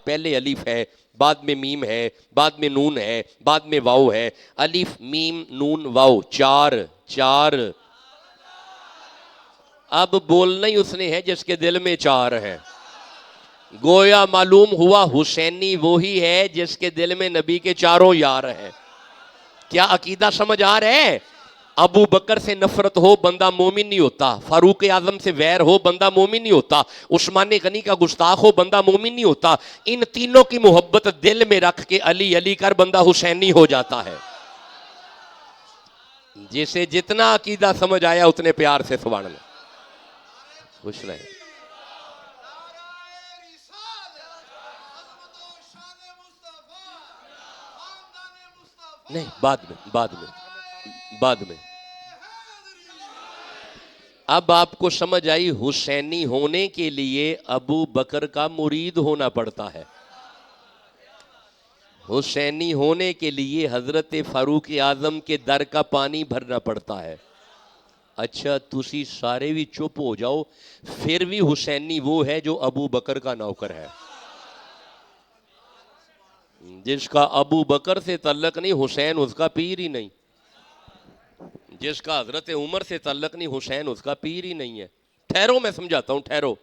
پہلے الف ہے، بعد میں میم ہے، بعد میں نون ہے، بعد میں واو ہے. الف میم نون واو، چار. اب بولنا ہی اس نے ہے جس کے دل میں چار ہیں. گویا معلوم ہوا حسینی وہی ہے جس کے دل میں نبی کے چاروں یار ہیں. کیا عقیدہ سمجھ آ رہا ہے؟ ابو بکر سے نفرت ہو بندہ مومن نہیں ہوتا، فاروق اعظم سے ویر ہو بندہ مومن نہیں ہوتا، عثمان غنی کا گستاخ ہو بندہ مومن نہیں ہوتا. ان تینوں کی محبت دل میں رکھ کے علی علی کر بندہ حسینی ہو جاتا ہے. جسے جتنا عقیدہ سمجھ آیا اتنے پیار سے سبحان اللہ. خوش رہے. نہیں بعد میں اب آپ کو سمجھ آئی حسینی ہونے کے لیے ابو بکر کا مرید ہونا پڑتا ہے. حسینی ہونے کے لیے حضرت فاروق اعظم کے در کا پانی بھرنا پڑتا ہے. اچھا تسی سارے بھی چپ ہو جاؤ، پھر بھی حسینی وہ ہے جو ابو بکر کا نوکر ہے. جس کا ابو بکر سے تعلق نہیں حسین اس کا پیر ہی نہیں. جس کا حضرت عمر سے تعلق نہیں حسین اس کا پیر ہی نہیں ہے. ٹھہرو میں سمجھاتا ہوں ٹھہرو.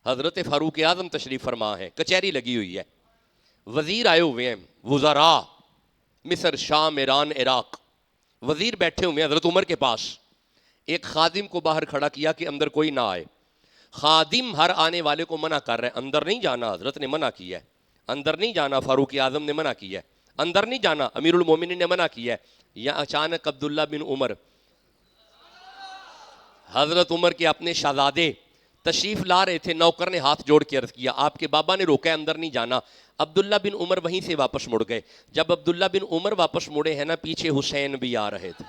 حضرت فاروق اعظم تشریف فرما ہے، کچہری لگی ہوئی ہے، وزیر آئے ہوئے ہیں، وزراء مصر شام ایران عراق. وزیر بیٹھے ہوئے ہیں حضرت عمر کے پاس. ایک خادم کو باہر کھڑا کیا کہ اندر کوئی نہ آئے. خادم ہر آنے والے کو منع کر رہے ہیں، اندر نہیں جانا، حضرت نے منع کیا ہے. اندر نہیں جانا، فاروق اعظم نے منع کیا ہے. اندر نہیں جانا، امیر المومنین نے منع کیا ہے. یا اچانک عبداللہ بن عمر حضرت عمر کے اپنے شہزادے تشریف لا رہے تھے. نوکر نے ہاتھ جوڑ کے عرض کیا آپ کے بابا نے روکا ہے اندر نہیں جانا. عبداللہ بن عمر وہیں سے واپس مڑ گئے. جب عبداللہ بن عمر واپس مڑے ہیں نا، پیچھے حسین بھی آ رہے تھے.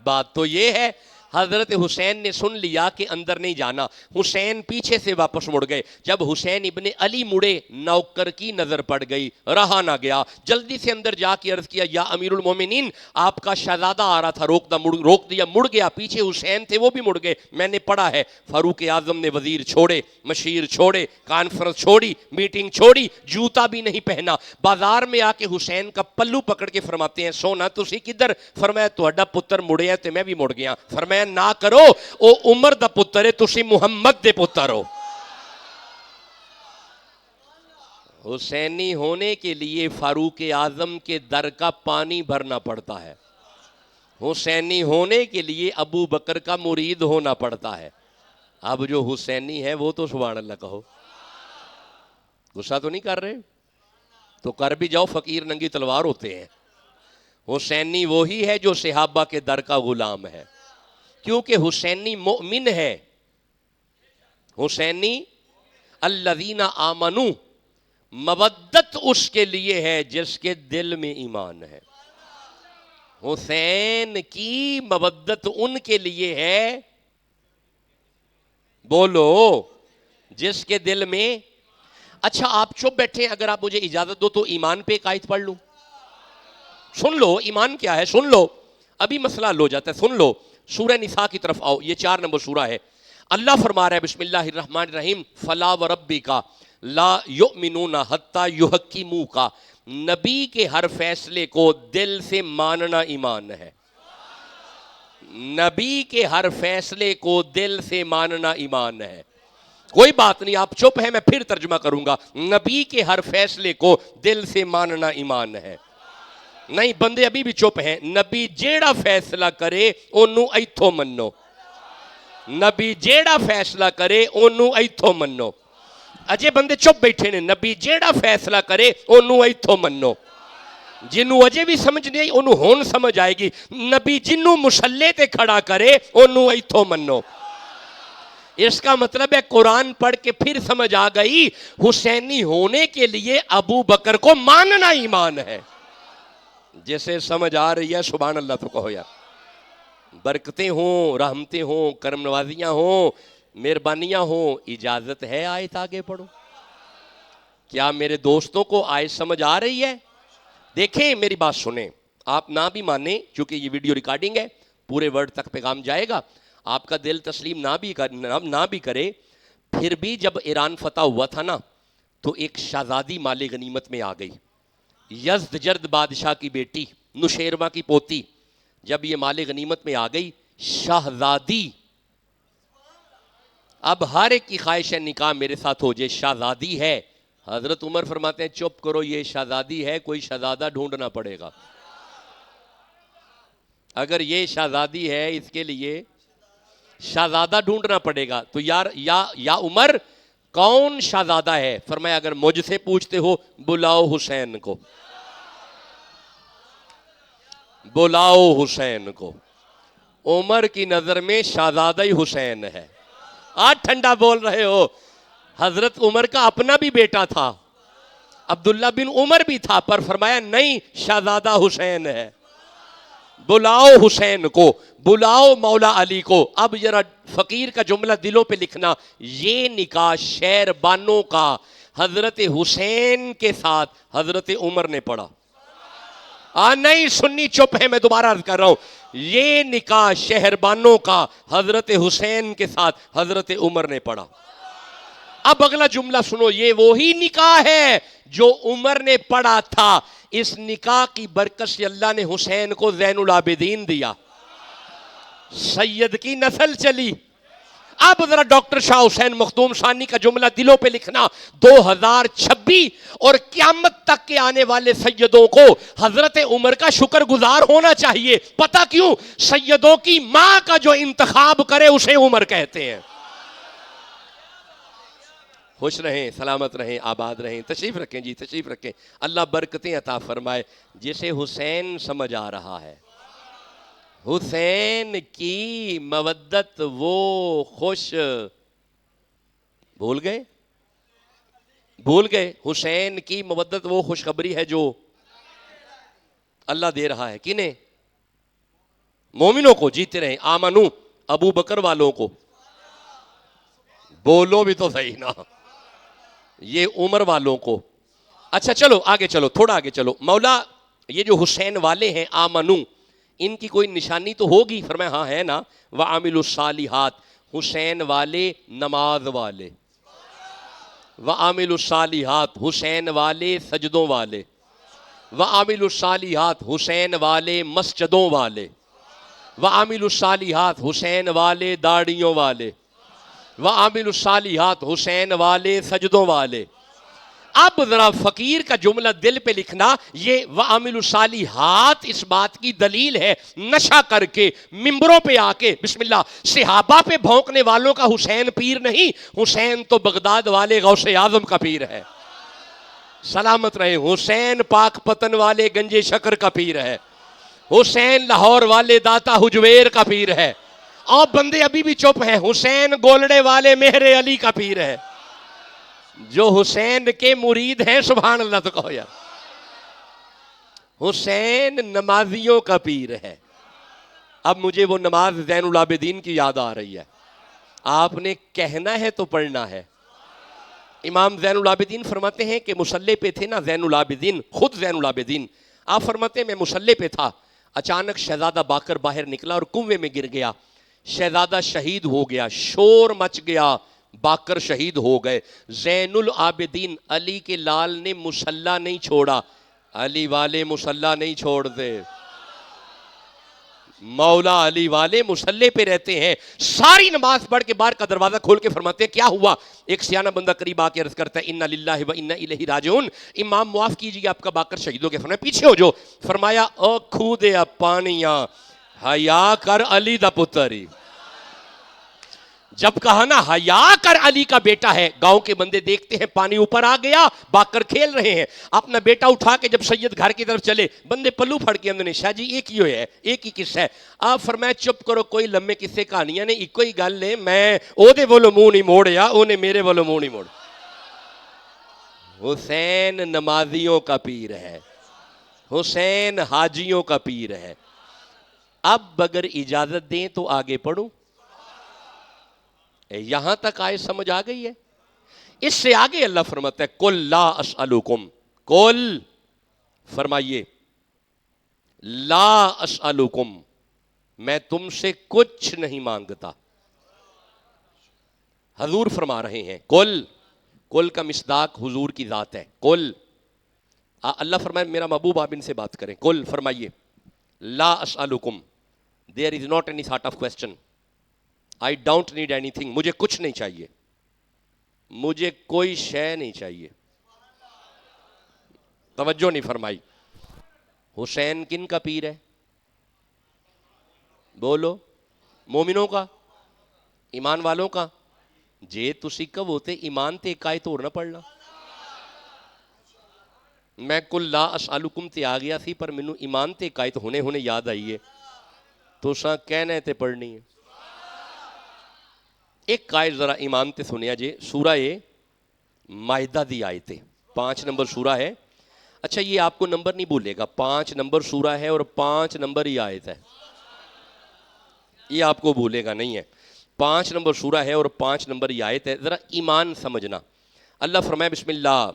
بات تو یہ ہے حضرت حسین نے سن لیا کہ اندر نہیں جانا، حسین پیچھے سے واپس مڑ گئے. جب حسین ابن علی مڑے نوکر کی نظر پڑ گئی، رہا نہ گیا، جلدی سے اندر جا کے عرض کیا یا امیر المومنین آپ کا شہزادہ آ رہا تھا، روک دیا، مڑ گیا، پیچھے حسین تھے وہ بھی مڑ گئے، میں نے پڑھا ہے. فاروق اعظم نے وزیر چھوڑے، مشیر چھوڑے، کانفرنس چھوڑی، میٹنگ چھوڑی، جوتا بھی نہیں پہنا، بازار میں آ کے حسین کا پلو پکڑ کے فرماتے ہیں سونا تسی کدھر؟ فرمایا تہاڈا پتر مڑیا تے میں بھی مڑ گیا. فرمایا نہ کرو، او عمر دا پتر ہے، تسی محمد دے پتر ہو. حسینی ہونے کے لیے فاروق اعظم کے در کا پانی بھرنا پڑتا ہے. حسینی ہونے کے لیے ابو بکر کا مرید ہونا پڑتا ہے. اب جو حسینی ہے وہ تو سبحان اللہ کہو. غصہ تو نہیں کر رہے؟ تو کر بھی جاؤ، فقیر ننگی تلوار ہوتے ہیں. حسینی وہی ہے جو صحابہ کے در کا غلام ہے، کیونکہ حسینی مؤمن ہے. حسینی الذین آمنوا، مودت اس کے لیے ہے جس کے دل میں ایمان ہے. حسین کی مودت ان کے لیے ہے، بولو، جس کے دل میں. اچھا آپ چپ بیٹھے ہیں، اگر آپ مجھے اجازت دو تو ایمان پہ ایک آیت پڑھ لوں. سن لو ایمان کیا ہے، سن لو، ابھی مسئلہ حل ہو جاتا ہے. سن لو، سورہ نساء کی طرف آؤ، یہ 4 نمبر سورہ ہے. اللہ فرما رہا ہے بسم اللہ الرحمن الرحیم فلا وربک لا یؤمنون حتی یحکموک. نبی کے ہر فیصلے کو دل سے ماننا ایمان ہے. نبی کے ہر فیصلے کو دل سے ماننا ایمان ہے. کوئی بات نہیں، آپ چپ ہیں، میں پھر ترجمہ کروں گا. نبی کے ہر فیصلے کو دل سے ماننا ایمان ہے. نہیں بندے ابھی بھی چپ ہیں. نبی جیڑا فیصلہ کرے انہوں ایتھو منو. نبی جیڑا فیصلہ کرے انہوں ایتھو منو. اجے بندے چپ بیٹھے نے. نبی جیڑا فیصلہ کرے انہوں ایتھو منو. جنہوں اجے بھی سمجھ نہیں آئی انہوں ہون سمجھ آئے گی. نبی جنہوں مسلح تے کھڑا کرے انہوں ایتھو منو. اس کا مطلب ہے قرآن پڑھ کے پھر سمجھ آ گئی حسینی ہونے کے لیے ابو بکر کو ماننا ایمان ہے. جیسے سمجھ آ رہی ہے سبحان اللہ تو کہو یار. برکتیں ہوں، رحمتیں ہوں، کرم نوازیاں ہوں، مہربانیاں ہوں. اجازت ہے آیت آگے پڑھو. کیا میرے دوستوں کو آیت سمجھ آ رہی ہے؟ دیکھیں میری بات سنیں، آپ نہ بھی مانیں چونکہ یہ ویڈیو ریکارڈنگ ہے، پورے ورلڈ تک پیغام جائے گا. آپ کا دل تسلیم نہ بھی کرے پھر بھی جب ایران فتح ہوا تھا نا تو ایک شہزادی مال غنیمت میں آ گئی، یزدجرد بادشاہ کی بیٹی، نشیروا کی پوتی. جب یہ مال غنیمت میں آ گئی شہزادی، اب ہر ایک کی خواہش ہے نکاح میرے ساتھ ہو جائے، شہزادی ہے. حضرت عمر فرماتے ہیں چپ کرو، یہ شہزادی ہے، کوئی شہزادہ ڈھونڈنا پڑے گا. اگر یہ شہزادی ہے اس کے لیے شہزادہ ڈھونڈنا پڑے گا. تو یا عمر کون شہزادہ ہے؟ فرمایا اگر مجھ سے پوچھتے ہو بلاؤ حسین کو، بلاؤ حسین کو. عمر کی نظر میں شہزادہ ہی حسین ہے. آج ٹھنڈا بول رہے ہو. حضرت عمر کا اپنا بھی بیٹا تھا، عبداللہ بن عمر بھی تھا، پر فرمایا نہیں، شہزادہ حسین ہے. بلاؤ حسین کو، بلاؤ مولا علی کو. اب ذرا فقیر کا جملہ دلوں پہ لکھنا، یہ نکاح شہر بانوں کا حضرت حسین کے ساتھ حضرت عمر نے پڑھا. نہیں سنی چپ ہے، میں دوبارہ عرض کر رہا ہوں، یہ نکاح شہربانوں کا حضرت حسین کے ساتھ حضرت عمر نے پڑھا. اب اگلا جملہ سنو، یہ وہی نکاح ہے جو عمر نے پڑھا تھا. اس نکاح کی برکت سے اللہ نے حسین کو زین العابدین دیا، سید کی نسل چلی. اب ذرا ڈاکٹر شاہ حسین مخدوم ثانی کا جملہ دلوں پہ لکھنا، 2026 اور قیامت تک کے آنے والے سیدوں کو حضرت عمر کا شکر گزار ہونا چاہیے. پتہ کیوں؟ سیدوں کی ماں کا جو انتخاب کرے اسے عمر کہتے ہیں. خوش رہیں، سلامت رہیں، آباد رہیں. تشریف رکھیں جی، تشریف رکھیں. اللہ برکتیں عطا فرمائے. جسے حسین سمجھ آ رہا ہے، حسین کی مودت وہ خوش، بھول گئے؟ بھول گئے؟ حسین کی مودت وہ خوشخبری ہے جو اللہ دے رہا ہے. کنہیں؟ مومنوں کو. جیتے رہیں. آمنو ابو بکر والوں کو. بولو بھی تو صحیح نا. یہ عمر والوں کو. اچھا چلو آگے چلو، تھوڑا آگے چلو. مولا یہ جو حسین والے ہیں آمنو، ان کی کوئی نشانی تو ہوگی؟ فرمایا ہاں ہے نا، وَعَمِلُوا الصَّالِحَاتِ. حسین والے نماز والے، وَعَمِلُوا الصَّالِحَاتِ حسین والے سجدوں والے، وَعَمِلُوا الصَّالِحَاتِ حسین والے مسجدوں والے، وَعَمِلُوا الصَّالِحَاتِ حسین والے داڑیوں والے، وَعَمِلُوا الصَّالِحَاتِ حسین والے سجدوں والے. اب ذرا فقیر کا جملہ دل پہ لکھنا، یہ وَعَمِلُوا الصَّالِحَاتِ اس بات کی دلیل ہے نشہ کر کے ممبروں پہ آ کے بسم اللہ صحابہ پہ بھونکنے والوں کا حسین پیر نہیں، حسین تو بغداد والے غوث اعظم کا پیر ہے. سلامت رہے. حسین پاک پتن والے گنج شکر کا پیر ہے. حسین لاہور والے داتا حجویر کا پیر ہے. اور بندے ابھی بھی چپ ہیں. حسین گولڑے والے مہر علی کا پیر ہے. جو حسین کے مرید ہیں سبحان اللہ تو کہو یار. حسین نمازیوں کا پیر ہے. اب مجھے وہ نماز زین العابدین کی یاد آ رہی ہے. آپ نے کہنا ہے تو پڑھنا ہے. امام زین العابدین فرماتے ہیں کہ مصلی پہ تھے نا زین العابدین، خود زین العابدین. آپ فرماتے ہیں میں مصلی پہ تھا، اچانک شہزادہ باقر باہر نکلا اور کنویں میں گر گیا. شہزادہ شہید ہو گیا، شور مچ گیا، باقر شہید ہو گئے. زین العابدین علی کے لال نے مصلی نہیں چھوڑا. علی والے مصلی نہیں چھوڑتے، مولا علی والے مصلی پہ رہتے ہیں. ساری نماز پڑھ کے باہر کا دروازہ کھول کے فرماتے ہیں کیا ہوا؟ ایک سیانہ بندہ قریب آ کے عرض کرتا ہے انا للہ و انا الیہ راجعون. امام معاف کیجیے آپ کا باقر شہید ہو گیا. فرمایا پیچھے ہو جو. فرمایا او کھودیا پانیاں حیا کر علی دا پتری. جب کہا نا حیا کر علی کا بیٹا ہے، گاؤں کے بندے دیکھتے ہیں پانی اوپر آ گیا، باقر کھیل رہے ہیں، اپنا بیٹا اٹھا کے جب سید گھر کی طرف چلے بندے پلو پھڑ کے اندر شاہ جی ایک ہی ہے، ایک ہی قصہ ہے. آپ فرمایا چپ کرو، کوئی لمبے قصے کہانیاں نے، ایک کوئی گل نے، میں او دے بولو منہ نہیں موڑیا، اونے میرے بولو منہ نہیں موڑ. حسین نمازیوں کا پیر ہے، حسین حاجیوں کا پیر ہے. اب اگر اجازت دیں تو آگے پڑھوں؟ یہاں تک آئے سمجھ آ گئی ہے؟ اس سے آگے اللہ فرماتا ہے قل لا اسألکم، قل فرمائیے لا اسألکم، میں تم سے کچھ نہیں مانگتا. حضور فرما رہے ہیں کل، کل کا مصداق حضور کی ذات ہے. کل، اللہ فرمائے میرا محبوب آپ ان سے بات کریں. کل فرمائیے لا اسألکم، there is not any sort of question, I don't need anything, مجھے کچھ نہیں چاہیے، مجھے کوئی شے نہیں چاہیے. توجہ نہیں فرمائی. حسین کن کا پیر ہے؟ بولو. مومنوں کا، ایمان والوں کا. جے تسی کہو تے ایمان تے کائے توڑ نہ پڑنا. میں کل لا اسألکم تے آ گیا سی پر مینوں ایمان تے کائے تو ہونے یاد آئی ہے تو ساں کہنے تے پڑھنی ہے. ایک قائد ذرا ایمان تے سنیا جے، سورہ مائدہ دی آیت 5 نمبر سورہ ہے. اچھا یہ آپ کو نمبر نہیں بھولے گا، 5 نمبر سورہ ہے اور 5 نمبر ہی آیت ہے، یہ آپ کو بھولے گا نہیں ہے. 5 نمبر سورہ ہے اور 5 نمبر ہی آیت ہے. ذرا ایمان سمجھنا. اللہ فرمائے بسم اللہ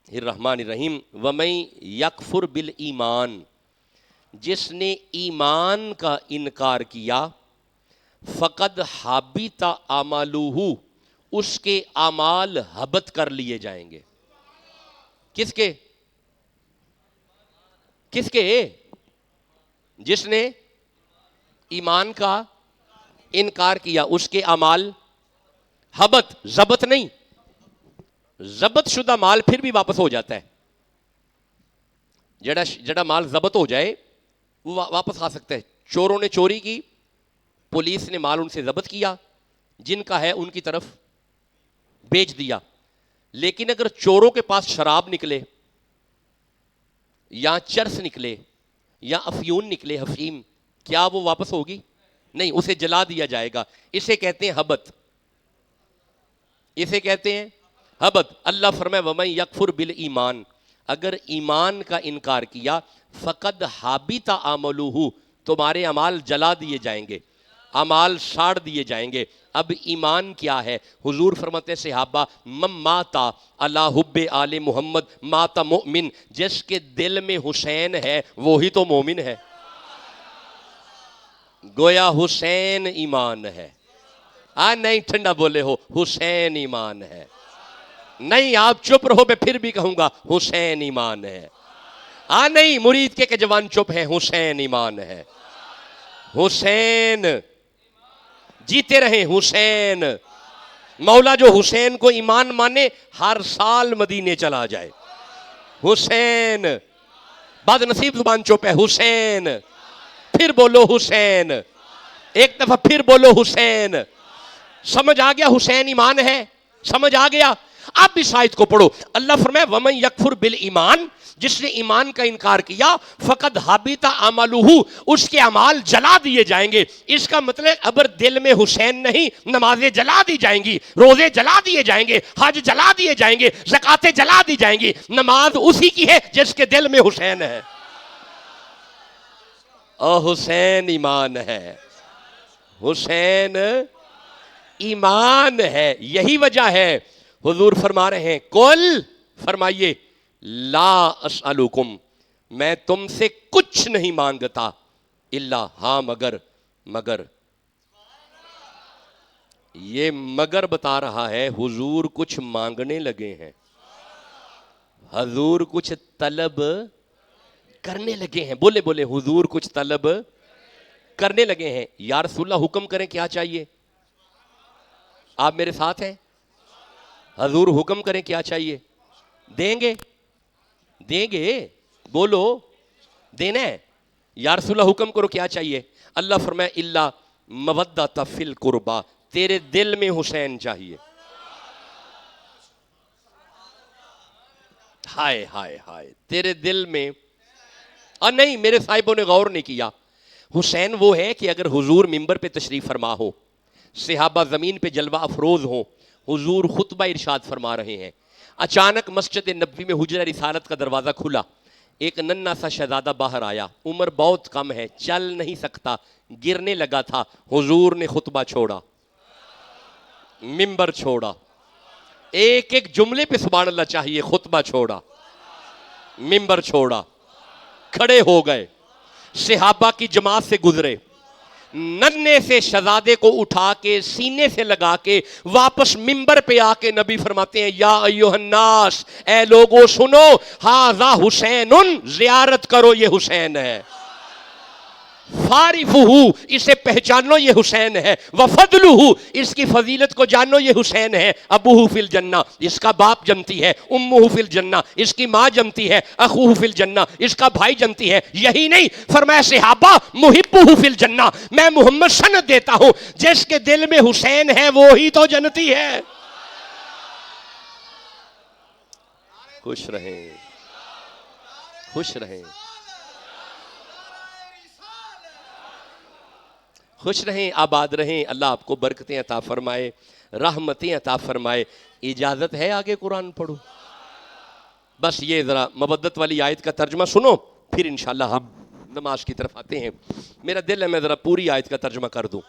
الرحمن الرحیم وَمَن یکفر بالایمان، جس نے ایمان کا انکار کیا، فقد حبط اعمالہ، اس کے اعمال حبط کر لیے جائیں گے. کس کے؟ کس کے؟ جس نے ایمان کا انکار کیا اس کے اعمال حبط، ضبط نہیں، ضبط شدہ مال پھر بھی واپس ہو جاتا ہے. جڑا مال ضبط ہو جائے وہ واپس آ سکتا ہے. چوروں نے چوری کی، پولیس نے مال ان سے ضبط کیا، جن کا ہے ان کی طرف بیچ دیا. لیکن اگر چوروں کے پاس شراب نکلے یا چرس نکلے یا افیون نکلے، حفیم، کیا وہ واپس ہوگی؟ نہیں، اسے جلا دیا جائے گا. اسے کہتے ہیں حبط، اسے کہتے ہیں حبط. اللہ فرمائے وَمَن یکفر بالایمان، اگر ایمان کا انکار کیا، فقد حبط عملہ، تمہارے اعمال جلا دیے جائیں گے، اعمال ساڑ دیے جائیں گے. اب ایمان کیا ہے؟ حضور فرماتے صحابہ من مات علی حب آل محمد مات مؤمن، جس کے دل میں حسین ہے وہی تو مومن ہے. گویا حسین ایمان ہے. نہیں ٹھنڈا بولے ہو، حسین ایمان ہے. نہیں آپ چپ رہو، میں پھر بھی کہوں گا حسین ایمان ہے. نہیں مرید کے جوان چپ ہیں، حسین ایمان ہے. حسین جیتے رہیں، حسین. مولا جو حسین کو ایمان مانے ہر سال مدینے چلا جائے. حسین. بد نصیب زبان چپ ہے. حسین. پھر بولو حسین. ایک دفعہ پھر بولو حسین. سمجھ آ گیا حسین ایمان ہے؟ سمجھ آ گیا؟ اب اس آیت کو پڑھو. اللہ فرمائے وَمَن یکفر بالایمان، جس نے ایمان کا انکار کیا، فقد حبط عملہ، اس کے اعمال جلا دیے جائیں گے. اس کا مطلب اگر دل میں حسین نہیں، نمازیں جلا دی جائیں گی، روزے جلا دیے جائیں گے، حج جلا دیے جائیں گے، زکاتیں جلا دی جائیں گی. نماز اسی کی ہے جس کے دل میں حسین ہے. حسین ایمان ہے. حسین ایمان ہے. یہی وجہ ہے حضور فرما رہے ہیں کل، فرمائیے لا اسألکم، میں تم سے کچھ نہیں مانگتا، الا، ہاں مگر. یہ مگر بتا رہا ہے حضور کچھ مانگنے لگے ہیں، حضور کچھ طلب کرنے لگے ہیں. بولے حضور کچھ طلب کرنے لگے ہیں. یا رسول اللہ حکم کریں کیا چاہیے؟ آپ میرے ساتھ ہیں؟ حضور حکم کریں کیا چاہیے؟ دیں گے. بولو دینا ہے. یا رسول اللہ حکم کرو کیا چاہیے؟ اللہ فرمائے الا مودۃ فی القربی، تیرے دل میں حسین چاہیے. ہائے ہائے ہائے، تیرے دل میں. نہیں، میرے صاحبوں نے غور نہیں کیا. حسین وہ ہے کہ اگر حضور منبر پہ تشریف فرما ہو، صحابہ زمین پہ جلوہ افروز ہوں، حضور خطبہ ارشاد فرما رہے ہیں، اچانک مسجد نبوی میں حجرہ رسالت کا دروازہ کھلا، ایک ننھا سا شہزادہ باہر آیا، عمر بہت کم ہے، چل نہیں سکتا، گرنے لگا تھا. حضور نے خطبہ چھوڑا، منبر چھوڑا. ایک جملے پہ سبحان اللہ چاہیے. خطبہ چھوڑا، منبر چھوڑا، کھڑے ہو گئے، صحابہ کی جماعت سے گزرے، ننھے سے شہزادے کو اٹھا کے سینے سے لگا کے واپس ممبر پہ آ کے نبی فرماتے ہیں یا ایھا الناس، اے لوگو سنو، ھذا حسین، زیارت کرو یہ حسین ہے، فارفہ، اسے پہچانو یہ حسین ہے، وفضلہ، اس کی فضیلت کو جانو یہ حسین ہے، ابوہ فی الجنہ، اس کا باپ جنتی ہے، امہ فی الجنہ، اس کی ماں جنتی ہے، اخوہ فی الجنہ، اس کا بھائی جنتی ہے۔ یہی نہیں، فرمایا صحابہ محبہ فی الجنہ، میں محمد سند دیتا ہوں جس کے دل میں حسین ہے وہی تو جنتی ہے۔ خوش رہیں، خوش رہیں، خوش رہیں، آباد رہیں، اللہ آپ کو برکتیں عطا فرمائے، رحمتیں عطا فرمائے۔ اجازت ہے آگے قرآن پڑھو؟ بس یہ ذرا مودت والی آیت کا ترجمہ سنو، پھر انشاءاللہ ہم نماز کی طرف آتے ہیں۔ میرا دل ہے میں ذرا پوری آیت کا ترجمہ کر دوں،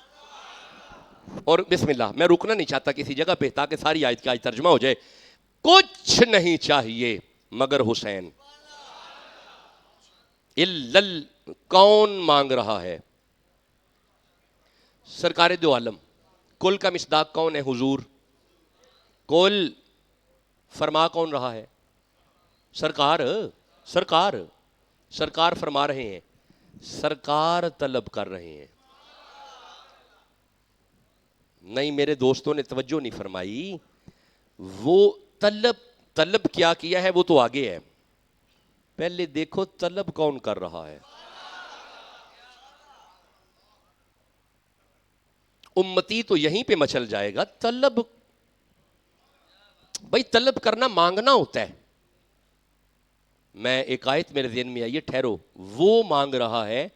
اور بسم اللہ، میں رکنا نہیں چاہتا کسی جگہ پہ تاکہ ساری آیت کا آج ترجمہ ہو جائے۔ کچھ نہیں چاہیے مگر حسین، کون مانگ رہا ہے؟ سرکار دو عالم، کل کا مصداق کون ہے؟ حضور۔ کل فرما کون رہا ہے؟ سرکار، سرکار، سرکار فرما رہے ہیں، سرکار طلب کر رہے ہیں۔ نہیں میرے دوستوں نے توجہ نہیں فرمائی، وہ طلب کیا ہے وہ تو آگے ہے، پہلے دیکھو طلب کون کر رہا ہے۔ امتی تو یہیں پہ مچل جائے گا، طلب بھائی طلب کرنا مانگنا ہوتا ہے۔ میں ایک آیت میرے ذہن میں آئی ہے، ٹھہرو، وہ مانگ رہا ہے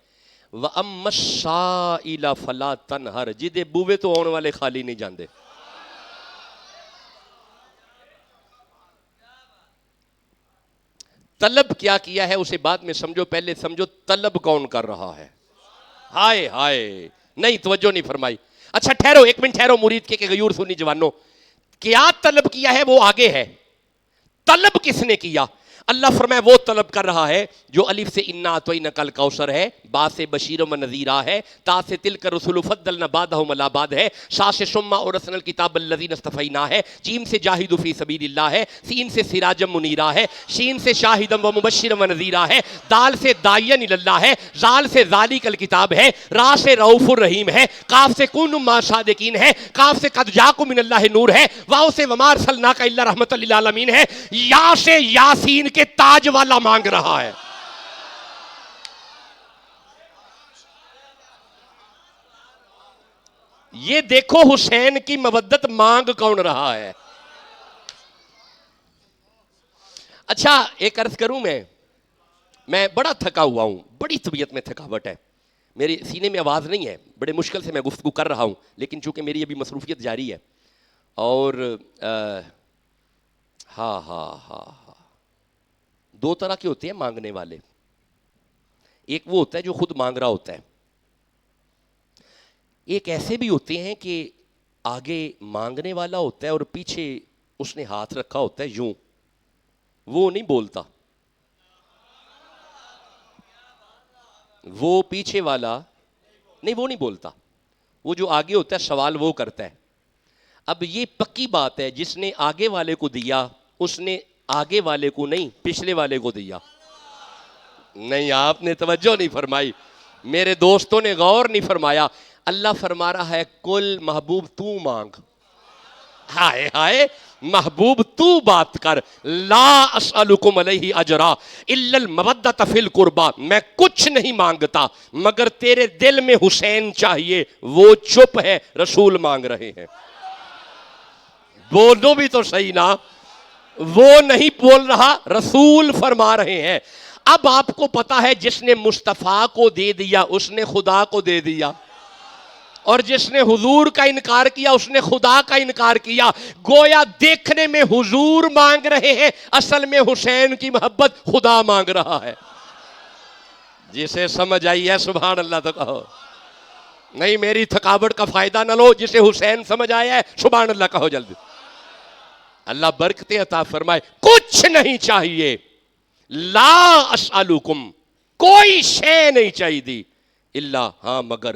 وَأَمَّا السَّائِلَ فَلَا تَنْهَرْ، جدے بوے تو آنے والے خالی نہیں جاندے۔ طلب کیا ہے اسے بعد میں سمجھو، پہلے سمجھو طلب کون کر رہا ہے۔ ہائے ہائے، نہیں توجہ نہیں فرمائی۔ اچھا ٹھہرو ایک منٹ، ٹھہرو، مرید کے غیور سنی جوانوں، کیا طلب کیا ہے وہ آگے ہے، طلب کس نے کیا؟ اللہ فرمائے وہ طلب کر رہا ہے جو الف سے انا اعطیناک الکوثر ہے، با سے بشیر و نذیرہ ہے، تا سے تلک الرسل فضلنا بعضهم علی بعض ہے، سا سے ثم اورثنا الکتاب الذین اصطفینا ہے، جیم سے جاہدوا فی سبیل اللہ ہے، سین سے سراجا منیرا ہے، شین سے شاہدا و مبشرا و نذیرا ہے، دال سے داعیا الی اللہ ہے، زال سے ذالک الکتاب ہے، را سے رؤوف الرحیم ہے، کاف سے کونوا مع صادقین ہے، کاف سے قد جاءکم من اللہ نور ہے، واو سے وما ارسلناک الا رحمۃ للعالمین ہے، یا سے یاسین کے تاج والا مانگ رہا ہے۔ یہ دیکھو حسین کی مودت مانگ کون رہا ہے۔ اچھا ایک عرض کروں، میں بڑا تھکا ہوا ہوں، بڑی طبیعت میں تھکاوٹ ہے، میرے سینے میں آواز نہیں ہے، بڑے مشکل سے میں گفتگو کر رہا ہوں، لیکن چونکہ میری ابھی مصروفیت جاری ہے، اور ہاں دو طرح کے ہوتے ہیں مانگنے والے، ایک وہ ہوتا ہے جو خود مانگ رہا ہوتا ہے، ایک ایسے بھی ہوتے ہیں کہ آگے مانگنے والا ہوتا ہے اور پیچھے اس نے ہاتھ رکھا ہوتا ہے یوں، وہ نہیں بولتا، وہ پیچھے والا نہیں، وہ نہیں بولتا، وہ جو آگے ہوتا ہے سوال وہ کرتا ہے۔ اب یہ پکی بات ہے، جس نے آگے والے کو دیا اس نے آگے والے کو نہیں پچھلے والے کو دیا۔ نہیں آپ نے توجہ نہیں فرمائی، میرے دوستوں نے غور نہیں فرمایا۔ اللہ فرما رہا ہے کل محبوب تو مانگ، ہائے ہائے محبوب تو بات کر، لا اسألکم علیہ اجرا الا المودۃ فی القربی، میں کچھ نہیں مانگتا مگر تیرے دل میں حسین چاہیے، وہ چپ ہے، رسول مانگ رہے ہیں۔ بولو بھی تو صحیح نا، وہ نہیں بول رہا، رسول فرما رہے ہیں۔ اب آپ کو پتا ہے جس نے مصطفیٰ کو دے دیا اس نے خدا کو دے دیا، اور جس نے حضور کا انکار کیا اس نے خدا کا انکار کیا، گویا دیکھنے میں حضور مانگ رہے ہیں، اصل میں حسین کی محبت خدا مانگ رہا ہے۔ جسے سمجھ آئی ہے سبحان اللہ تو کہو، نہیں میری تھکاوٹ کا فائدہ نہ لو، جسے حسین سمجھ آیا ہے سبحان اللہ کہو جلدی۔ اللہ برکتیں عطا فرمائے۔ کچھ نہیں چاہیے، لا اسألکم، کوئی شے نہیں چاہیے دی، الا ہاں مگر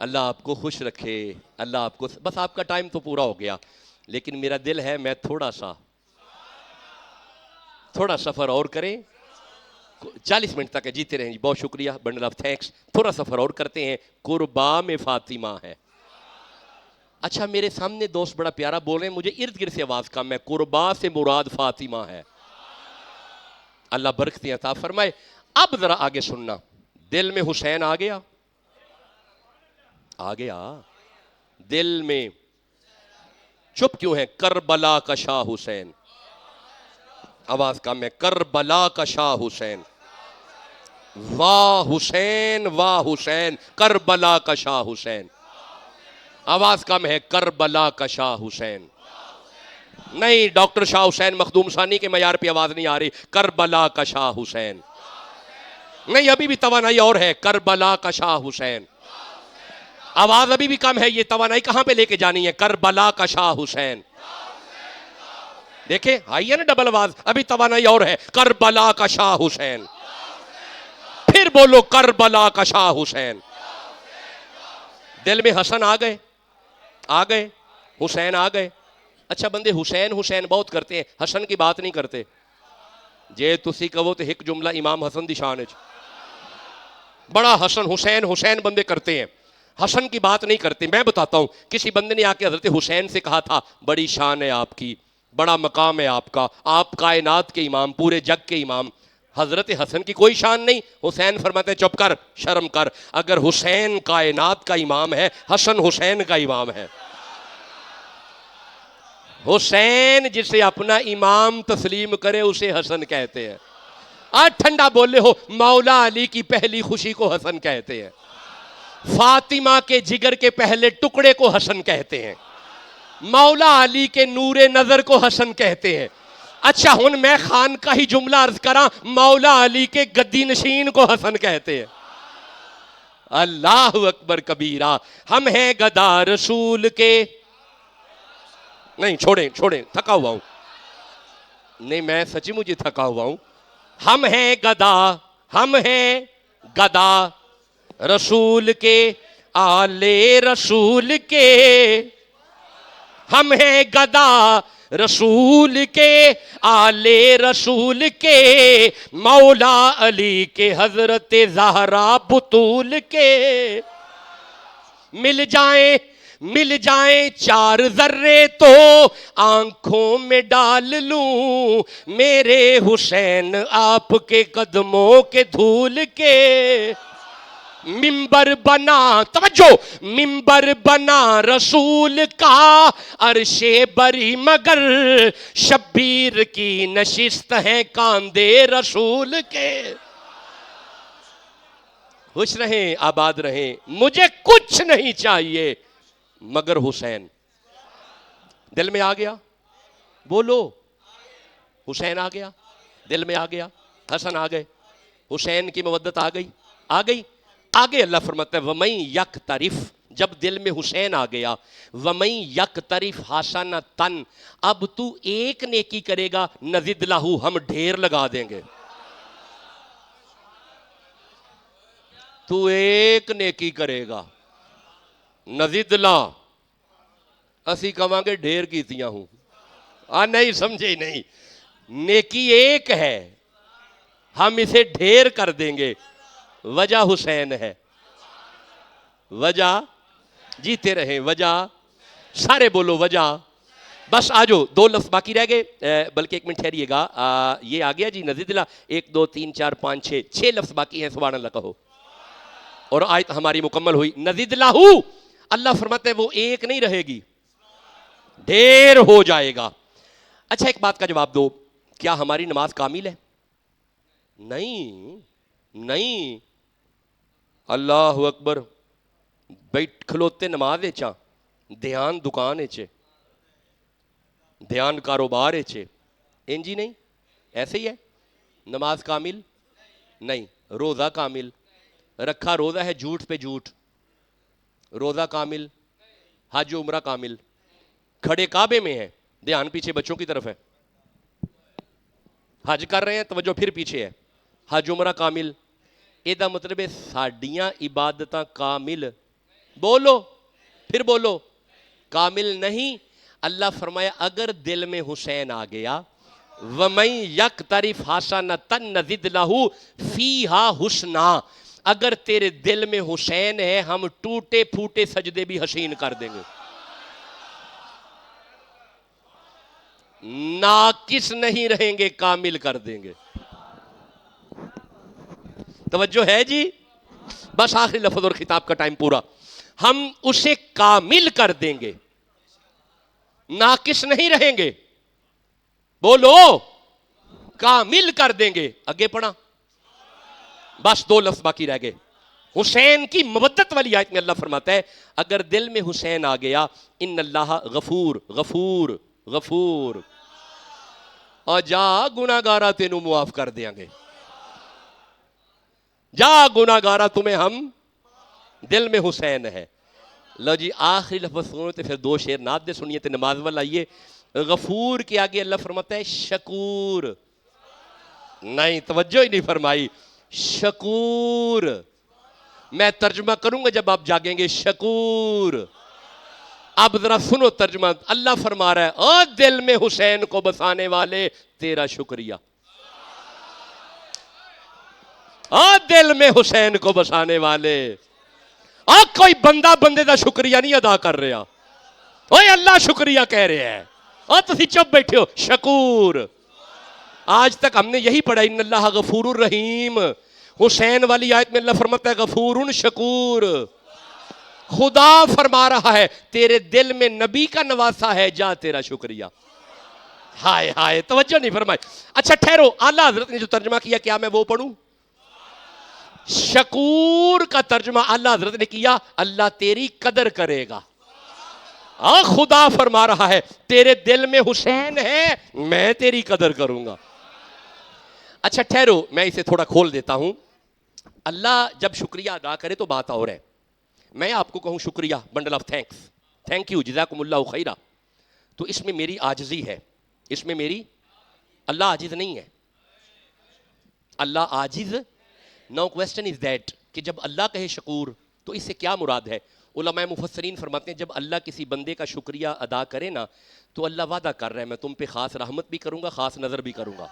اللہ آپ کو خوش رکھے، اللہ آپ کو، بس آپ کا ٹائم تو پورا ہو گیا، لیکن میرا دل ہے میں تھوڑا سفر اور کریں، 40 منٹ تک ہے، جیتے رہیں جی، بہت شکریہ، بنڈل آف تھینکس، تھوڑا سفر اور کرتے ہیں، قربا میں فاطمہ ہے۔ اچھا میرے سامنے دوست بڑا پیارا بول رہے ہیں، مجھے ارد گرد سے آواز کم ہے، قربا سے مراد فاطمہ ہے۔ اللہ برکتیں عطا فرمائے۔ اب ذرا آگے سننا، دل میں حسین آ گیا، آ گیا دل میں، چپ کیوں ہے؟ کربلا کا شاہ حسین، آواز کم ہے، کربلا کا شاہ حسین، واہ حسین واہ حسین، کربلا کا شاہ حسین، آواز کم ہے، کربلا کا شاہ حسین، نہیں ڈاکٹر شاہ حسین مخدوم ثانی کے معیار پہ آواز نہیں آ رہی، کربلا کا شاہ حسین، نہیں ابھی بھی توانائی اور ہے، کربلا کا شاہ حسین، آواز ابھی بھی کم ہے، یہ توانائی کہاں پہ لے کے جانی ہے؟ کربلا کا شاہ حسین، دیکھیں آئی ہے نا ڈبل آواز، ابھی توانائی اور ہے، کربلا کا شاہ حسین، پھر بولو کربلا کا شاہ حسین۔ دل میں حسن آ گئے، آ گئے، حسین آ گئے۔ اچھا بندے حسین حسین بہت کرتے ہیں، حسن کی بات نہیں کرتے، جے تسی کہو تو ایک جملہ امام حسن دی شان ہے، بڑا حسن حسین حسین بندے کرتے ہیں، حسن کی بات نہیں کرتے۔ میں بتاتا ہوں، کسی بندے نے آ کے حضرت حسین سے کہا تھا بڑی شان ہے آپ کی، بڑا مقام ہے آپ کا، آپ کائنات کے امام، پورے جگ کے امام۔ حضرت حسن کی کوئی شان نہیں، حسین فرماتے ہیں چپ کر، شرم کر، اگر حسین کائنات کا امام ہے، حسن حسین کا امام ہے۔ حسین جسے اپنا امام تسلیم کرے اسے حسن کہتے ہیں۔ آج ٹھنڈا بولے ہو، مولا علی کی پہلی خوشی کو حسن کہتے ہیں، فاطمہ کے جگر کے پہلے ٹکڑے کو حسن کہتے ہیں، مولا علی کے نور نظر کو حسن کہتے ہیں۔ اچھا ہن میں خان کا ہی جملہ عرض کراں، مولا علی کے گدی نشین کو حسن کہتے ہیں۔ اللہ اکبر کبیرہ، ہم ہیں گدا رسول کے، نہیں چھوڑیں تھکا ہوا ہوں، نہیں میں سچی مجھے تھکا ہوا ہوں، ہم ہیں گدا رسول کے، آلے رسول کے، ہم ہیں گدا رسول کے، آلے رسول کے، مولا علی کے، حضرت زہرا بطول کے، مل جائیں 4 ذرے تو آنکھوں میں ڈال لوں، میرے حسین آپ کے قدموں کے دھول کے، ممبر بنا، توجہ، ممبر بنا رسول کا، عرش بری مگر شبیر کی نشست ہے کاندھے رسول کے۔ خوش رہیں آباد رہیں، مجھے کچھ نہیں چاہیے مگر حسین۔ دل میں آ گیا؟ بولو حسین آ گیا، دل میں آ گیا، حسن آ گئے، حسین کی مودت آ گئی، آ گئی۔ آگے اللہ فرماتا ہے وَمَن يَقْتَرِف، جب دل میں حسین آ گیا، وَمَن يَقْتَرِف حَسَنَةً، اب تو ایک نیکی کرے گا، نَزِدْ لَهُ، ہم ڈھیر لگا دیں گے۔ تو ایک نیکی کرے گا، نزد لا، اسی کہاں گے ڈھیر کیتیاں ہوں، نہیں سمجھے نہیں، نیکی ایک ہے، ہم اسے ڈھیر کر دیں گے، وجہ حسین ہے، وجہ، جیتے رہیں وجہ، سارے بولو وجہ، بس آجو 2 لفظ باقی رہ گئے، بلکہ 1 منٹ ٹھہریے گا، یہ آ گیا جی نزد لا، 1 2 3 4 5 6 لفظ باقی ہیں، سبحان اللہ کہو، اور آیت ہماری مکمل ہوئی۔ نزد لہو، اللہ فرماتے ہیں وہ ایک نہیں رہے گی، ڈھیر ہو جائے گا۔ اچھا ایک بات کا جواب دو، کیا ہماری نماز کامل ہے؟ نہیں، اللہ اکبر، بیٹھ کھلوتے نماز چاں، دھیان دکان چے، دھیان کاروبار چے، انجی نہیں، ایسے ہی ہے۔ نماز کامل نہیں، روزہ کامل، رکھا روزہ ہے جھوٹ پہ جھوٹ، روزہ کامل، حج عمرہ کامل، کھڑے کعبے میں ہیں، دھیان پیچھے بچوں کی طرف ہے، حج کر رہے ہیں توجہ پھر پیچھے ہے، حج عمرہ کامل، یہ دا مطلب ہے ساڈیاں عبادتاں کامل بولو، پھر بولو، کامل نہیں. اللہ فرمایا اگر دل میں حسین آ گیا، وَمَن يَقْتَرِفْ حَسَنَةً نَزِدْ لَهُ فِيهَا حُسْنًا، اگر تیرے دل میں حسین ہے ہم ٹوٹے پھوٹے سجدے بھی حسین کر دیں گے. ناقص نہیں رہیں گے، کامل کر دیں گے. توجہ ہے جی؟ بس آخری لفظ اور خطاب کا ٹائم پورا. ہم اسے کامل کر دیں گے، ناقص نہیں رہیں گے. بولو، کامل کر دیں گے. آگے پڑھا، بس 2 لفظ باقی رہ گئے. حسین کی مودت والی آیت میں اللہ فرماتا ہے اگر دل میں حسین آ گیا، ان اللہ غفور غفور غفور، اور جا گناہگارا تینوں معاف کر دیں گے. جا گناہگارا تمہیں ہم، دل میں حسین ہے. لو جی آخری لفظ سنو تے پھر 2 شعر نعت دے سنیے تے نماز وال آئیے. غفور کے آگے اللہ فرماتا ہے شکور. نہیں، توجہ ہی نہیں فرمائی. شکور، میں ترجمہ کروں گا جب آپ جاگیں گے. شکور. اب ذرا سنو ترجمہ. اللہ فرما رہا ہے او دل میں حسین کو بسانے والے تیرا شکریہ. او دل میں حسین کو بسانے والے، کوئی بندہ بندے دا شکریہ نہیں ادا کر رہا. اوے اللہ شکریہ کہہ رہے ہیں، اور تسی چپ بیٹھے ہو. شکور. آج تک ہم نے یہی پڑھا ان اللہ غفور الرحیم. حسین والی آیت میں اللہ فرماتا ہے غفور شکور. خدا فرما رہا ہے تیرے دل میں نبی کا نواسا ہے، جا تیرا شکریہ. ہائے ہائے، توجہ نہیں فرمائی. اچھا ٹھہرو، اعلیٰ حضرت نے جو ترجمہ کیا کیا میں وہ پڑھوں؟ شکور کا ترجمہ اللہ حضرت نے کیا اللہ تیری قدر کرے گا. خدا فرما رہا ہے تیرے دل میں حسین ہے، میں تیری قدر کروں گا. اچھا ٹھہرو، میں اسے تھوڑا کھول دیتا ہوں. اللہ جب شکریہ ادا کرے تو بات اور ہے. میں آپ کو کہوں شکریہ، bundle of thanks, thank you, جزاکم اللہ خیرہ، تو اس میں میری عاجزی ہے، اس میں میری، اللہ عاجز نہیں ہے. اللہ عاجز. نو کوسچن از دیٹ کہ جب اللہ کہے شکور تو اس سے کیا مراد ہے؟ علماء مفسرین فرماتے ہیں جب اللہ کسی بندے کا شکریہ ادا کرے نا تو اللہ وعدہ کر رہا ہے میں تم پہ خاص رحمت بھی کروں گا، خاص نظر بھی کروں گا.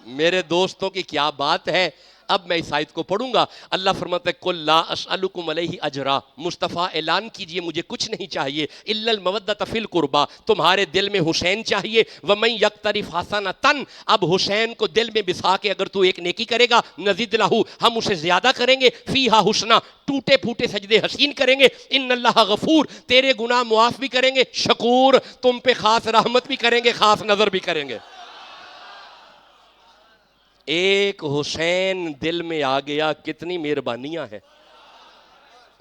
میرے دوستوں کی کیا بات ہے. اب میں اس آیت کو پڑھوں گا. اللہ فرماتا ہے قُل لَا أَسْأَلُكُمْ عَلَيْهِ أَجْرًا، مصطفیٰ اعلان کیجئے مجھے کچھ نہیں چاہیے إِلَّا الْمَوَدَّةَ فِي الْقُرْبَى، تمہارے دل میں حسین چاہیے. وَمَن يَقْتَرِفْ حَسَنَةً، اب حسین کو دل میں بسا کے اگر تو ایک نیکی کرے گا نزد لَهُ، ہم اسے زیادہ کریں گے. فِيهَا حُسْنًا، ٹوٹے پھوٹے سجدے حسین کریں گے. ان اللہ غفور، تیرے گناہ معاف بھی کریں گے. شکور، تم پہ خاص رحمت بھی کریں گے، خاص نظر بھی کریں گے. ایک حسین دل میں آ گیا، کتنی مہربانیاں ہیں.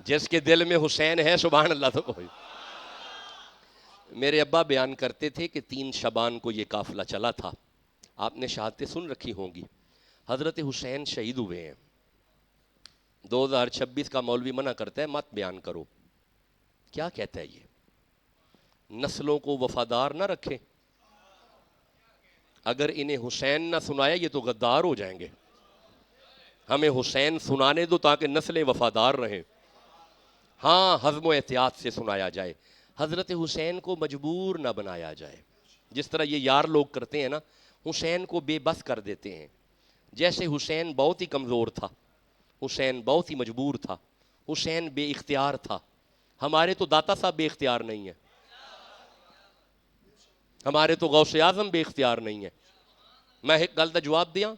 جس کے دل میں حسین ہے سبحان اللہ. تو کوئی، میرے ابا بیان کرتے تھے کہ 3 شعبان کو یہ قافلہ چلا تھا. آپ نے شہادتیں سن رکھی ہوں گی. حضرت حسین شہید ہوئے ہیں. 2026 کا مولوی منع کرتا ہے مت بیان کرو. کیا کہتا ہے یہ؟ نسلوں کو وفادار نہ رکھیں. اگر انہیں حسین نہ سنایا یہ تو غدار ہو جائیں گے. ہمیں حسین سنانے دو تاکہ نسلیں وفادار رہیں. ہاں، حزم و احتیاط سے سنایا جائے. حضرت حسین کو مجبور نہ بنایا جائے. جس طرح یہ یار لوگ کرتے ہیں نا، حسین کو بے بس کر دیتے ہیں. جیسے حسین بہت ہی کمزور تھا، حسین بہت ہی مجبور تھا، حسین بے اختیار تھا. ہمارے تو داتا صاحب بے اختیار نہیں ہے، ہمارے تو غوث اعظم بے اختیار نہیں ہے. میں ایک گل کا جواب دیا،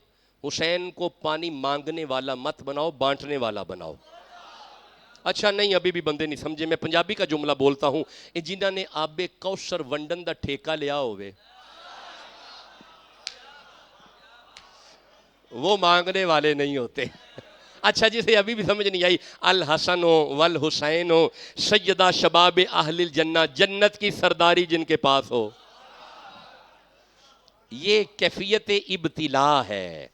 حسین کو پانی مانگنے والا مت بناؤ، بانٹنے والا بناؤ. اچھا نہیں، ابھی بھی بندے نہیں سمجھے. میں پنجابی کا جملہ بولتا ہوں، جنہاں نے آب کوثر ونڈن دا ٹھیکہ لیا ہوئے وہ مانگنے والے نہیں ہوتے. اچھا جسے ابھی بھی سمجھ نہیں آئی، الحسن والحسین سیدہ شباب اہل الجنہ، جنت کی سرداری جن کے پاس ہو. یہ کیفیت ابتلا ہے،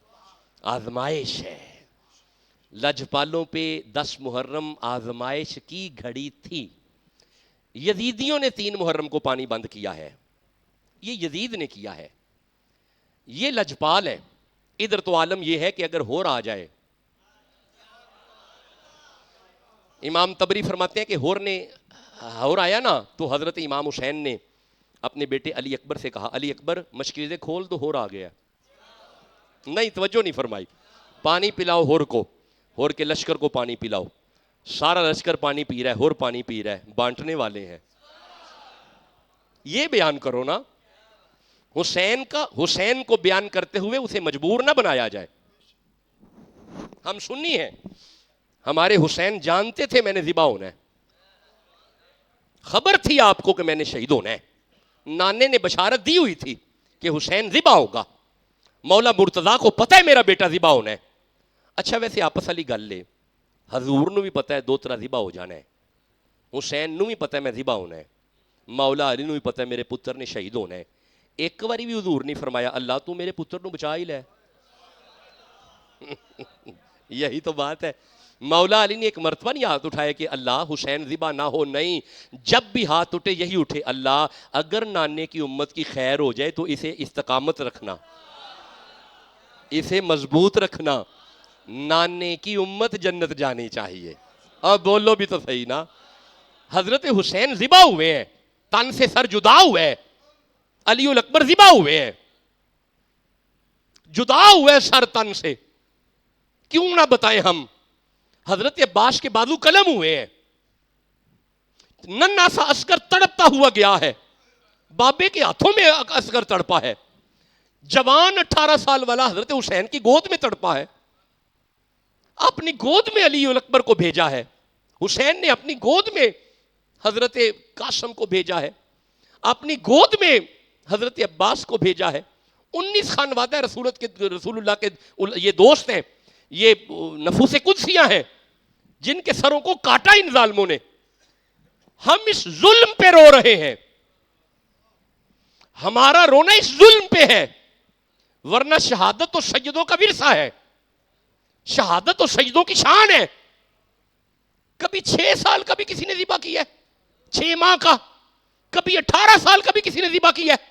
آزمائش ہے. لجپالوں پہ 10 محرم آزمائش کی گھڑی تھی. یزیدیوں نے 3 محرم کو پانی بند کیا ہے، یہ یزید نے کیا ہے، یہ لجپال ہے. ادھر تو عالم یہ ہے کہ اگر ہو رہا جائے امام تبری فرماتے ہیں کہ ہور آیا نا تو حضرت امام حسین نے اپنے بیٹے علی اکبر سے کہا علی اکبر مشکیزیں کھول دو ہور آ گیا. نہیں توجہ نہیں فرمائی. پانی پلاؤ ہور کو, ہور کے لشکر کو پانی پلاؤ. سارا لشکر پانی پی رہا ہے, ہور پانی پی رہا ہے, بانٹنے والے ہیں. یہ بیان کرو نا. حسین کو بیان کرتے ہوئے اسے مجبور نہ بنایا جائے. ہم سنی ہیں, ہمارے حسین جانتے تھے میں نے ذبح ہونا ہے, خبر تھی آپ کو کہ میں نے شہید ہونا ہے. نانے نے بشارت دی ہوئی تھی کہ حسین ذبح ہوگا. مولا مرتضیٰ کو پتہ ہے میرا بیٹا ذبح ہونا ہے. اچھا ویسے آپس والی گل لے, حضور نو بھی پتہ ہے دو طرح ذبح ہو جانا ہے. حسین نو بھی پتہ ہے میں ذبح ہونا ہے. مولا علی نو بھی پتہ ہے میرے پتر نے شہید ہونا ہے. ایک باری بھی حضور نہیں فرمایا اللہ تو میرے پتر نو بچا ہی لے. یہی تو بات ہے. مولا علی نے ایک مرتبہ نہیں ہاتھ اٹھایا کہ اللہ حسین ذبح نہ ہو, نہیں. جب بھی ہاتھ اٹھے یہی اٹھے, اللہ اگر نانے کی امت کی خیر ہو جائے تو اسے استقامت رکھنا, اسے مضبوط رکھنا. نانے کی امت جنت جانی چاہیے. اب بولو بھی تو صحیح نا. حضرت حسین ذبح ہوئے ہیں, تن سے سر جدا ہوئے ہیں. علی الاکبر ذبح ہوئے ہیں, جدا ہوئے سر تن سے. کیوں نہ بتائیں ہم. حضرت عباس کے بازو قلم ہوئے ہیں. ننھا سا عسکر تڑپتا ہوا گیا ہے, بابے کے ہاتھوں میں عسکر تڑپا ہے. جوان 18 سال والا حضرت حسین کی گود میں تڑپا ہے. اپنی گود میں علی الاکبر کو بھیجا ہے. حسین نے اپنی گود میں حضرت قاسم کو بھیجا ہے, اپنی گود میں حضرت عباس کو بھیجا ہے. 19 خانوادہ رسول اللہ کے یہ دوست ہیں, یہ نفوس قدسیاں ہیں جن کے سروں کو کاٹا ان ظالموں نے. ہم اس ظلم پہ رو رہے ہیں, ہمارا رونا اس ظلم پہ ہے, ورنہ شہادت تو سیدوں کا ورثہ ہے, شہادت تو سیدوں کی شان ہے. کبھی 6 سال کا بھی کسی نے ذبح کیا ہے, 6 ماہ کا, کبھی 18 سال کا بھی کسی نے ذبح کیا ہے.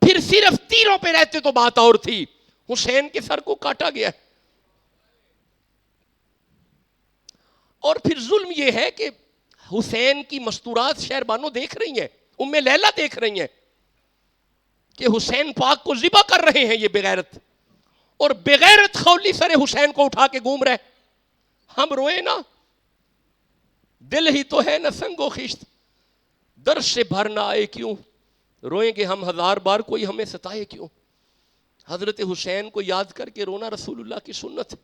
پھر صرف تیروں پہ رہتے تو بات اور تھی, حسین کے سر کو کاٹا گیا ہے. اور پھر ظلم یہ ہے کہ حسین کی مستورات شہر بانو دیکھ رہی ہیں, ام لیلہ دیکھ رہی ہیں کہ حسین پاک کو ذبح کر رہے ہیں یہ بغیرت, اور بغیرت خولی سر حسین کو اٹھا کے گھوم رہے. ہم روئے نا, دل ہی تو ہے نہ سنگ و خشت, درد سے بھر نہ آئے کیوں, روئیں گے ہم 1000 بار کوئی ہمیں ستائے کیوں. حضرت حسین کو یاد کر کے رونا رسول اللہ کی سنت.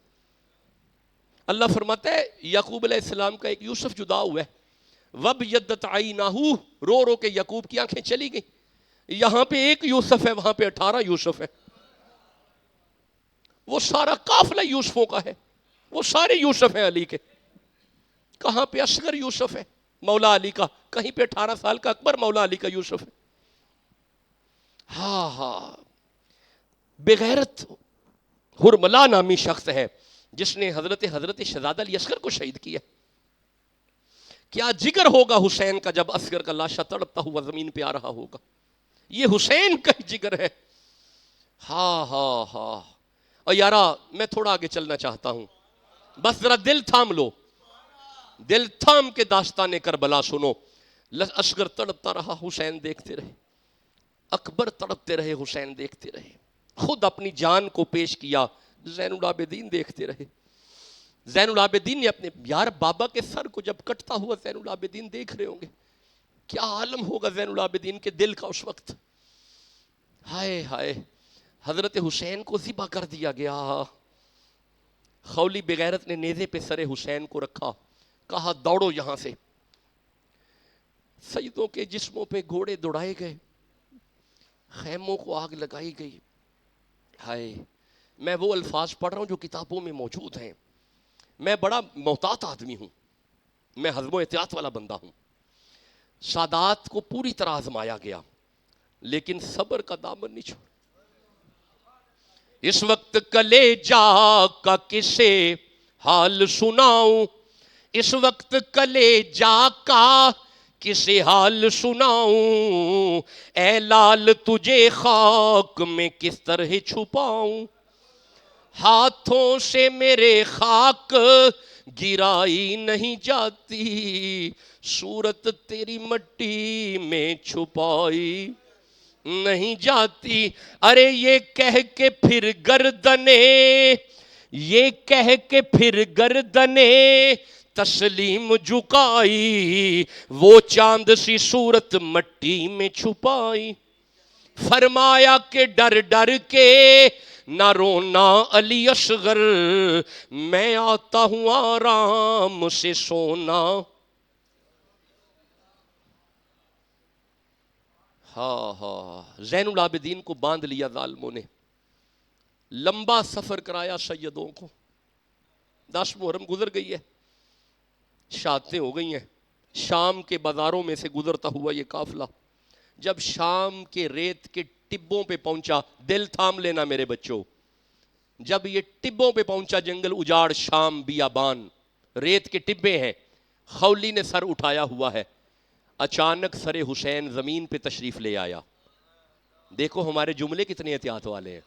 اللہ فرماتا ہے یعقوب علیہ السلام کا ایک یوسف جدا ہوا ہے, وَبْيَضَّتْ عَيْنَاهُ, رو رو کے یعقوب کی آنکھیں چلی گئیں. یہاں پہ ایک یوسف ہے, وہاں پہ 18 یوسف ہے. وہ سارا قافلہ یوسفوں کا ہے, وہ سارے یوسف ہیں علی کے. کہاں پہ اصغر یوسف ہے مولا علی کا, کہیں پہ 18 سال کا اکبر مولا علی کا یوسف ہے. ہاں بغیرت ہرملا نامی شخص ہے جس نے حضرت شہزادہ علی اصغر کو شہید کیا. کیا جگر ہوگا حسین کا جب اصغر کا لاشا تڑپتا ہوا زمین پہ آ رہا ہوگا. یہ حسین کا ہی جگر ہے. ہاں اور یارا میں تھوڑا آگے چلنا چاہتا ہوں, بس ذرا دل تھام لو, دل تھام کے داستان کربلا سنو. اصغر تڑپتا رہا, حسین دیکھتے رہے. اکبر تڑپتے رہے, حسین دیکھتے رہے. خود اپنی جان کو پیش کیا, زین العابدین دیکھتے رہے. زین العابدین نے اپنے یار بابا کے سر کو جب کٹتا ہوا زین العابدین دیکھ رہے ہوں گے, کیا عالم ہوگا زین العابدین کے دل کا اس وقت. ہائے حضرت حسین کو ذبح کر دیا گیا. خولی بغیرت نے نیزے پہ سر حسین کو رکھا, کہا دوڑو یہاں سے. سیدوں کے جسموں پہ گھوڑے دوڑائے گئے, خیموں کو آگ لگائی گئی. ہائے, میں وہ الفاظ پڑھ رہا ہوں جو کتابوں میں موجود ہیں. میں بڑا محتاط آدمی ہوں, میں حزم و احتیاط والا بندہ ہوں. سادات کو پوری طرح آزمایا گیا لیکن صبر کا دامن نہیں چھوڑا. اس وقت کلیجا کا کسے حال سناؤں, اس وقت کلیجا کا کسے حال سناؤں, اے لال تجھے خاک میں کس طرح چھپاؤں. ہاتھوں سے میرے خاک گرائی نہیں جاتی، صورت تیری مٹی میں چھپائی نہیں جاتی۔ ارے یہ کہہ کے پھر گردنیں، یہ کہہ کے پھر گردنیں تسلیم جھکائی، وہ چاند سی صورت مٹی میں چھپائی۔ فرمایا کہ ڈر ڈر کے نہ رونا علی اصغر، میں آتا ہوں آرام سے سونا۔ ہاں ہاں، زین العابدین کو باندھ لیا ظالموں نے، لمبا سفر کرایا سیدوں کو، 10 محرم گزر گئی ہے، شہادتیں ہو گئی ہیں، شام کے بازاروں میں سے گزرتا ہوا یہ قافلہ جب شام کے ریت کے ٹبوں پہ پہنچا، دل تھام لینا میرے بچوں، جب یہ ٹبوں پہ پہنچا، جنگل اجاڑ، شام بیابان، ریت کے ٹبے ہیں، خولی نے سر اٹھایا ہوا ہے، اچانک سر حسین زمین پہ تشریف لے آیا۔ دیکھو ہمارے جملے کتنے احتیاط والے ہیں،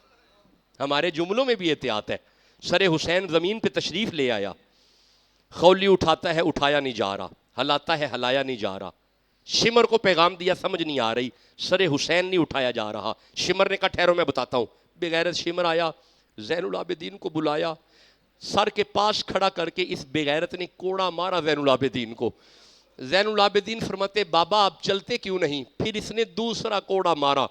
ہمارے جملوں میں بھی احتیاط ہے۔ سر حسین زمین پہ تشریف لے آیا، خولی اٹھاتا ہے، اٹھایا نہیں جا رہا، ہلاتا ہے، ہلایا نہیں جا رہا، شمر کو پیغام دیا، سمجھ نہیں آ رہی، سر حسین نہیں اٹھایا جا رہا۔ شمر نے کہا ٹھہرو میں بتاتا ہوں، بغیرت شمر آیا، زین العابدین کو بلایا، سر کے پاس کھڑا کر کے اس بغیرت نے کوڑا مارا زین العابدین کو۔ زین العابدین فرماتے بابا آپ چلتے کیوں نہیں؟ پھر اس نے دوسرا کوڑا مارا،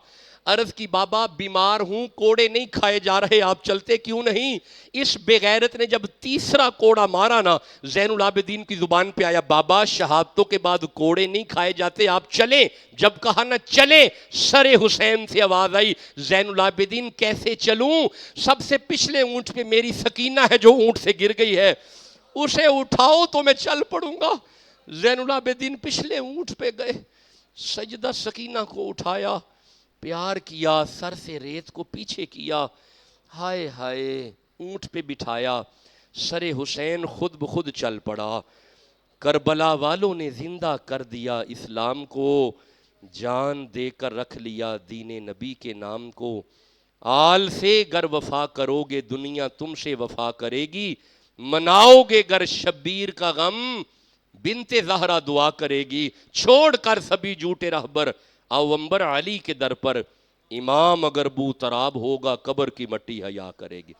عرض کی بابا بیمار ہوں، کوڑے نہیں کھائے جا رہے، آپ چلتے کیوں نہیں؟ اس بغیرت نے جب تیسرا کوڑا مارا نا، زین العابدین کی زبان پہ آیا، بابا شہادتوں کے بعد کوڑے نہیں کھائے جاتے، آپ چلیں۔ جب کہا نا چلیں، سر حسین سے آواز آئی، زین العابدین کیسے چلوں؟ سب سے پچھلے اونٹ پہ میری سکینہ ہے جو اونٹ سے گر گئی ہے، اسے اٹھاؤ تو میں چل پڑوں گا۔ زین العابدین پچھلے اونٹ پہ گئے، سجدہ سکینہ کو اٹھایا، پیار کیا، سر سے ریت کو پیچھے کیا، ہائے ہائے، اونٹ پہ بٹھایا، سر حسین خود بخود چل پڑا۔ کربلا والوں نے زندہ کر دیا اسلام کو، جان دے کر رکھ لیا دین نبی کے نام کو۔ آل سے گر وفا کرو گے دنیا تم سے وفا کرے گی، مناؤ گے گر شبیر کا غم بنت زہرا دعا کرے گی۔ چھوڑ کر سبھی جھوٹے رہبر آؤ عنبر علی کے در پر، امام اگر بو تراب ہوگا قبر کی مٹی حیا کرے گی۔